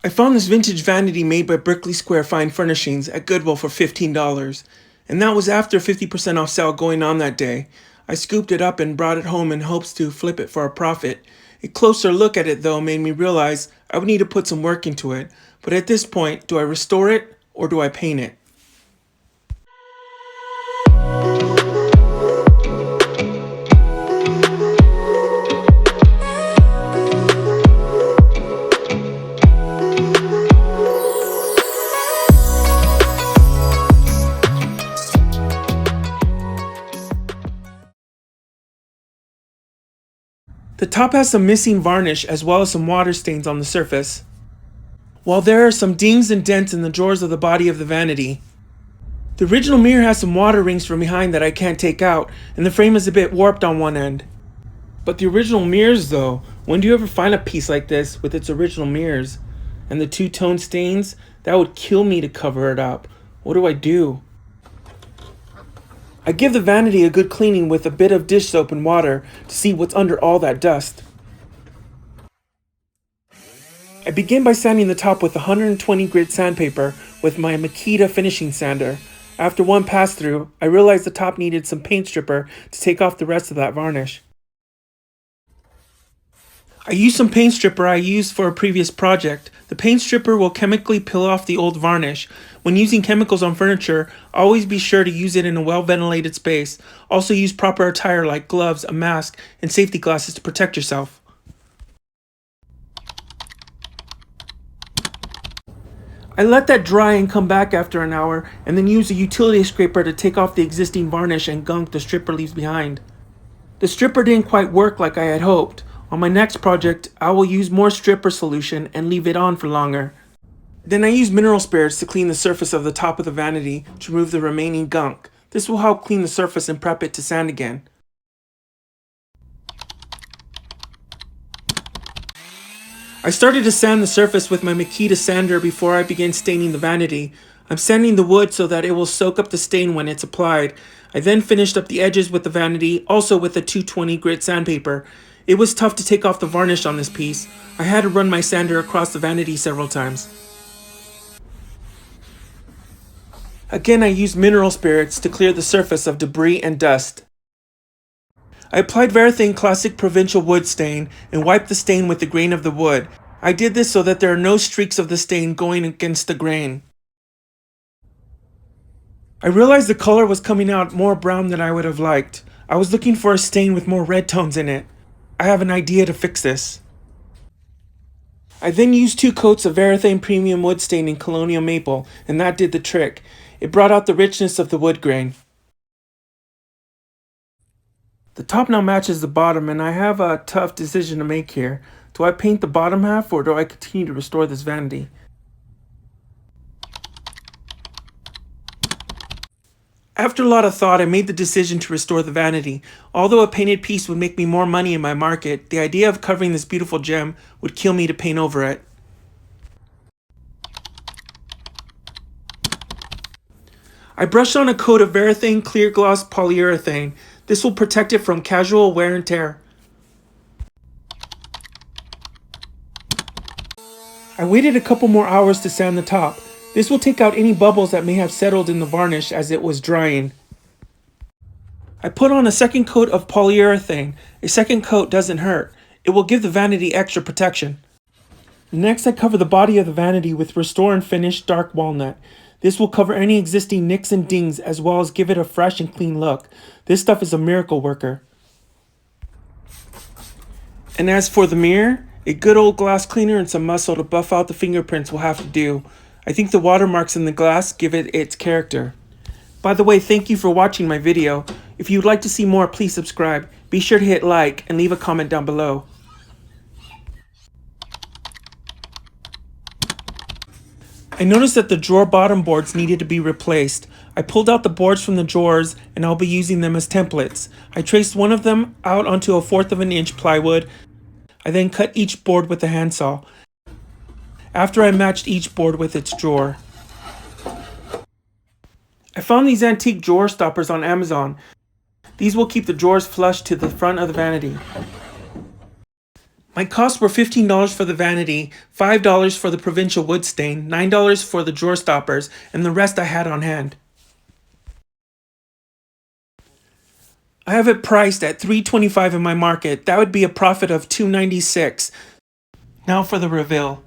I found this vintage vanity made by Berkeley Square Fine Furnishings at Goodwill for $15, and that was after 50% off sale going on that day. I scooped it up and brought it home in hopes to flip it for a profit. A closer look at it though made me realize I would need to put some work into it, but at this point, do I restore it or do I paint it? The top has some missing varnish as well as some water stains on the surface, while there are some dings and dents in the drawers of the body of the vanity. The original mirror has some water rings from behind that I can't take out, and the frame is a bit warped on one end. But the original mirrors though, when do you ever find a piece like this with its original mirrors? And the two-tone stains? That would kill me to cover it up. What do I do? I give the vanity a good cleaning with a bit of dish soap and water to see what's under all that dust. I begin by sanding the top with 120 grit sandpaper with my Makita finishing sander. After one pass through, I realized the top needed some paint stripper to take off the rest of that varnish. I used some paint stripper I used for a previous project. The paint stripper will chemically peel off the old varnish. When using chemicals on furniture, always be sure to use it in a well-ventilated space. Also use proper attire like gloves, a mask, and safety glasses to protect yourself. I let that dry and come back after an hour, and then use a utility scraper to take off the existing varnish and gunk the stripper leaves behind. The stripper didn't quite work like I had hoped. On my next project, I will use more stripper solution and leave it on for longer. Then I use mineral spirits to clean the surface of the top of the vanity to remove the remaining gunk. This will help clean the surface and prep it to sand again. I started to sand the surface with my Makita sander before I began staining the vanity. I'm sanding the wood so that it will soak up the stain when it's applied. I then finished up the edges with the vanity, also with a 220 grit sandpaper. It was tough to take off the varnish on this piece. I had to run my sander across the vanity several times. Again, I used mineral spirits to clear the surface of debris and dust. I applied Vanity Classic Provincial Wood Stain and wiped the stain with the grain of the wood. I did this so that there are no streaks of the stain going against the grain. I realized the color was coming out more brown than I would have liked. I was looking for a stain with more red tones in it. I have an idea to fix this. I then used 2 coats of Vanity Premium Wood Stain in Colonial Maple, and that did the trick. It brought out the richness of the wood grain. The top now matches the bottom, and I have a tough decision to make here. Do I paint the bottom half or do I continue to restore this vanity? After a lot of thought, I made the decision to restore the vanity. Although a painted piece would make me more money in my market, the idea of covering this beautiful gem would kill me to paint over it. I brushed on a coat of Vanity Clear Gloss Polyurethane. This will protect it from casual wear and tear. I waited a couple more hours to sand the top. This will take out any bubbles that may have settled in the varnish as it was drying. I put on a second coat of polyurethane. A second coat doesn't hurt. It will give the vanity extra protection. Next, I cover the body of the vanity with Restore and Finish Dark Walnut. This will cover any existing nicks and dings as well as give it a fresh and clean look. This stuff is a miracle worker. And as for the mirror, a good old glass cleaner and some muscle to buff out the fingerprints will have to do. I think the watermarks in the glass give it its character. By the way, thank you for watching my video. If you'd like to see more, please subscribe. Be sure to hit like and leave a comment down below. I noticed that the drawer bottom boards needed to be replaced. I pulled out the boards from the drawers and I'll be using them as templates. I traced one of them out onto a 1/4 of an inch plywood. I then cut each board with a handsaw. After I matched each board with its drawer. I found these antique drawer stoppers on Amazon. These will keep the drawers flush to the front of the vanity. My costs were $15 for the vanity, $5 for the provincial wood stain, $9 for the drawer stoppers, and the rest I had on hand. I have it priced at $3.25 in my market. That would be a profit of $2.96. Now for the reveal.